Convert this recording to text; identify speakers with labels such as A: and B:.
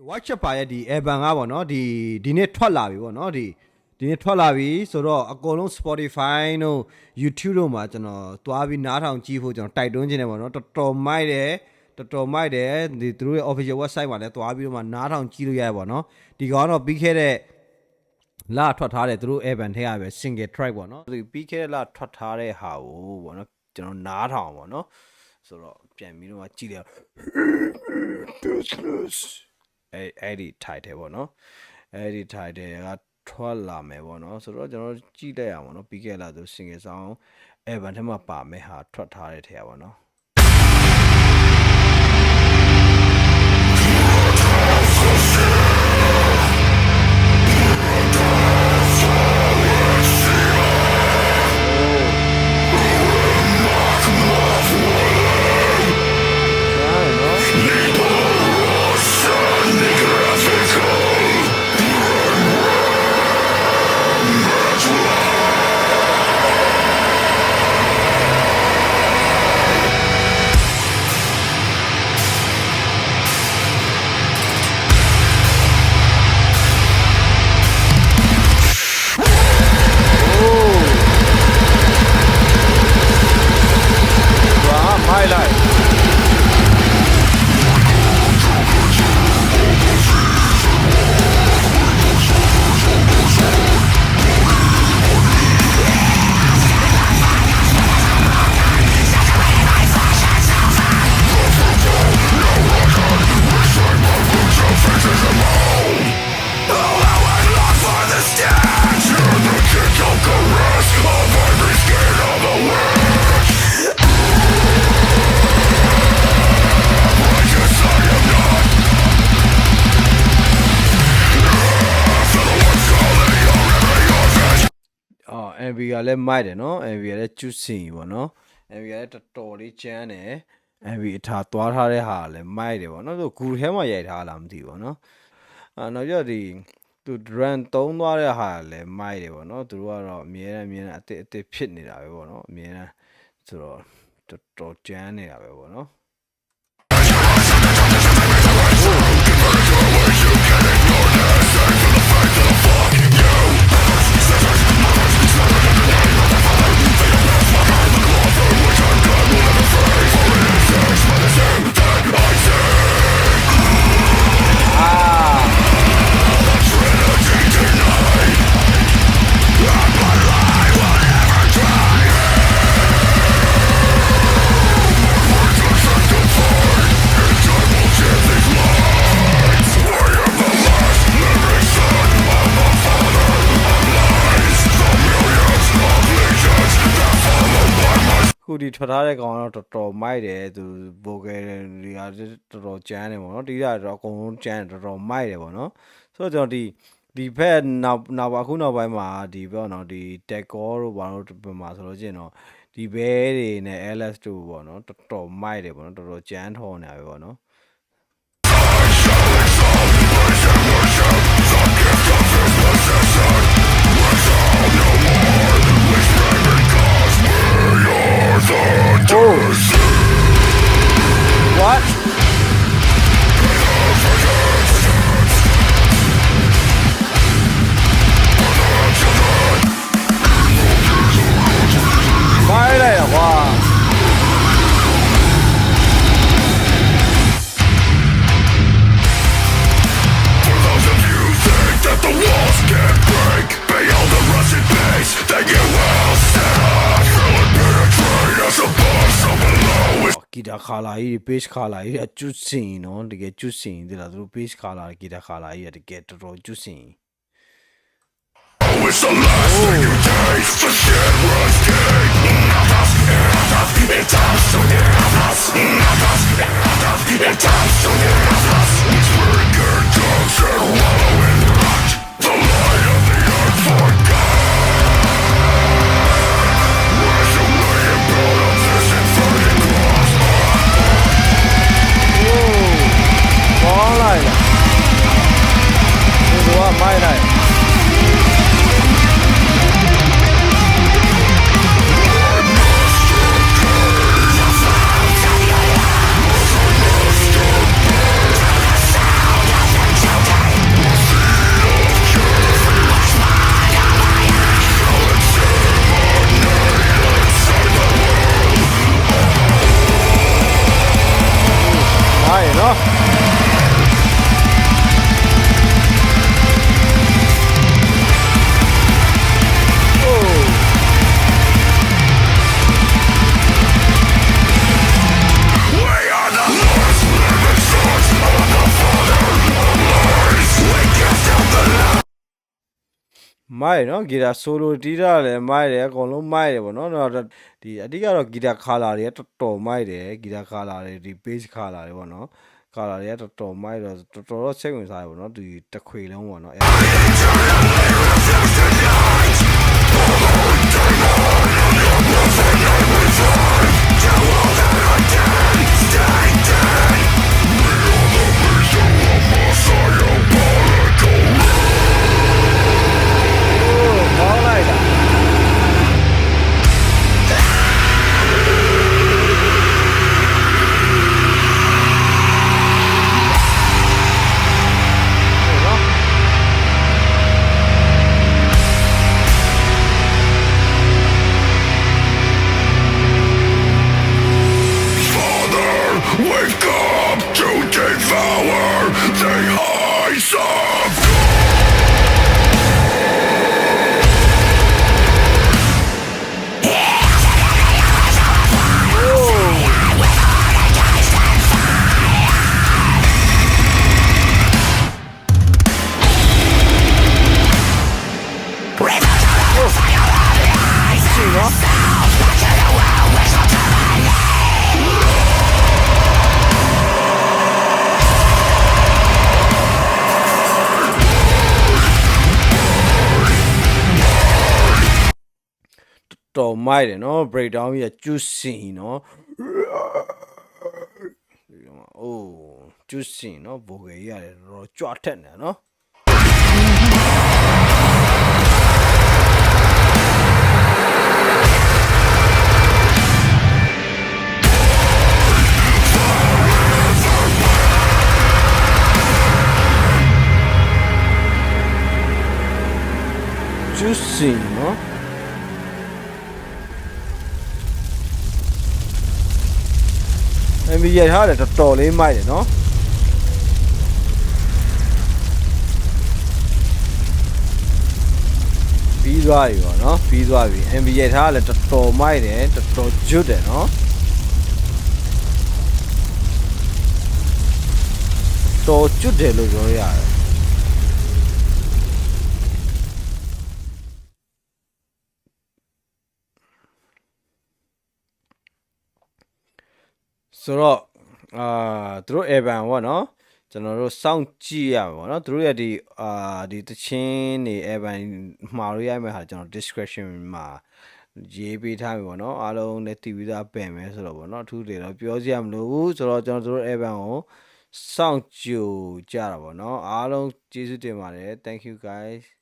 A: watch ပါရဲ့ဒီ Evan ကပေါ့နော်ဒီနေ့ထွက်လာပြီပေါ့နော်ဒီနေ့ထွက်လာပြီဆိုတော့အကုန်လုံး Spotify တို့ YouTube တို့မှာကျွန်တော်သွားပြီးနားထောင်ကြည့်ဖို့ကျွန်တော်တိုက်တွန်းခြင်းတယ်ပေါ့နော်တော်တော်မိုက်တယ်ဒီသူတို့ရဲ့ official website မှာလည်းသွားပြီးတော့မှနားထောင်ကြည့်လို့ရတယ်ပေါ့နော်ဒီကောင်တော့ပြီးခဲ့တဲ့လာထွက်ထားတယ်သူတို့ Evan ထဲရပဲ single track ပေါ့နော်ပြီးခဲ့တဲ့လာထွက်ထားတဲ့ဟာကိုပေါ့နော်ကျွန်တော်နားထောင်ပေါ့နော်ဆိုတော့ပြန်ပြီးတော့မှကြည့်လိုက်အဲ့ဒီ title ပေါ့နော်အဲ့ဒီ title ကထွက်လာမယ်ပေါ့နော်ဆိုတော့ကျွန်တော်ကြည့်လိုက်ရအောင်ပေါ့နော်ပြီးခဲ့လာသူ single song Evan ထဲမှာပါမယ်ဟာထွက်ထားတဲ့ထဲပါနော်MV ကလည်းမိုက်တယ်နော် MV ကလည်း juicy ပေါ့နော် MV ကလည်းတော်တော်လေးကျန်းတယ် MV အထားသွားထားတဲ့ဟာလည်းမိုက်တယ်ပေါ့နော်ဆိုဂူထဲမှာရိုက်ထားလားမသိဘူးပေါ့နော်နောက်ပြဒီသူ run 3သွားတဲ့ဟာလည်းမိုက်တယ်ပေါ့နော်သူတို့ကတော့အမြဲတမ်းအစ်စ်ဖြစ်နေတာပဲပေါ့နော်အမြဲတမ်းဆိုတော့တော်တော်ကျန်းနေတာပဲပေါ့နော်ခုဒီထွက်ထားတဲ့ကောင်ကတော့တော်တော်မိုက်တယ်သူ vocal တွေကတော်တော်ကျန်းတယ်ပေါ့နော်တီးတာတော့အကုန်လုံးကျန်းတယ်တော်တော်မိုက်တယ်ပေါ့နော်ဆိုတော့ကျွန်တော်ဒီဘက်နောက်အခုနောက်ပိုင်းမှာဒီပေါ့နော်ဒီ decor တို့ဘာလို့ဘယ်မှာဆိုလို့ချင်းတော့ဒီဘဲတွေနဲ့ LS တို့ပေါ့နော်တော်တော်မိုက်တယ်ပေါ့နော်တော်တော်ကျန်းထော်နေပြီပေါ့နော်What? Why来了哇Guitar color ကြီး bass color ကြီးအကျွတ်စင်နော်တကယ်ကျွတ်စင်ဒီလားသူတို့ bass color guitar color ကြီးတကယ်တော်တော်ကျွတ်စင် It's the last thing you taste for shit was king It does to It does to Trigger dogs and wallow in rot The light of the earth forgot Wash away and blood of this inverted cross ကောင်းလိုက်လားဒီတော့မိုက်လိုက် Master မိုက်နော်ဂီတာဆိုလိုတီးတာလည်းမိုက်တယ်အကုန်လုံးမိုက်တယ်ပေါ့နော်ဒီအဓိကတော့ဂီတာခါလာတွေကတော်တော်မိုက်တယ်ဂီတာခါလာတွေဒီ bass ခါလာတွေပေါ့နော်ခါလာတွေကတော်တော်မိုက်တော့တော်တော်စိတ်ဝင်စားတယ်ပေါ့နော်ဒီတစ်ခွေလုံးပေါ့နော်တော်မိုက်တယ်နော် break down ကြီးကကျူးစင်နော်အိုးကျူးစင်နော်ဘိုဂယ်ကြီးရတယ်တော့ကြွထက်နေနော်ကျူးစင်နော်MV ရထားတယ်တော်တော်လေးမိုက်တယ်နော်ပြီးသွားပြီပေါ့နော်ပြီးသွားပြီ MV ရထားတယ်တော်တော်မိုက်တယ်တော်တော်ကျွတ်တယ်နော်တော်ကျွတ်တယ်လို့ပြောရတယ်ဆိုတော့သူတို့ Evan ပေါ့နော်ကျွန်တော်တို့စောင့်ကြည့်ရမှာပေါ့နော်သူတို့ရဲ့ဒီတချင်းနေ Evan မှာလို့ရမယ့်ဟာကျွန်တော် description မှာရေးပေးထားပြီပေါ့နော်အားလုံးလည်းတည်ပြီးသားပြင်မယ်ဆိုတော့ပေါ့နော်အထူးတွေတော့ပြောစရာမလိုဘူးဆိုတော့ကျွန်တော်တို့ Evan ကိုစောင့်ကြည့်ကြတာပေါ့နော်အားလုံးကျေးဇူးတင်ပါတယ် thank you guys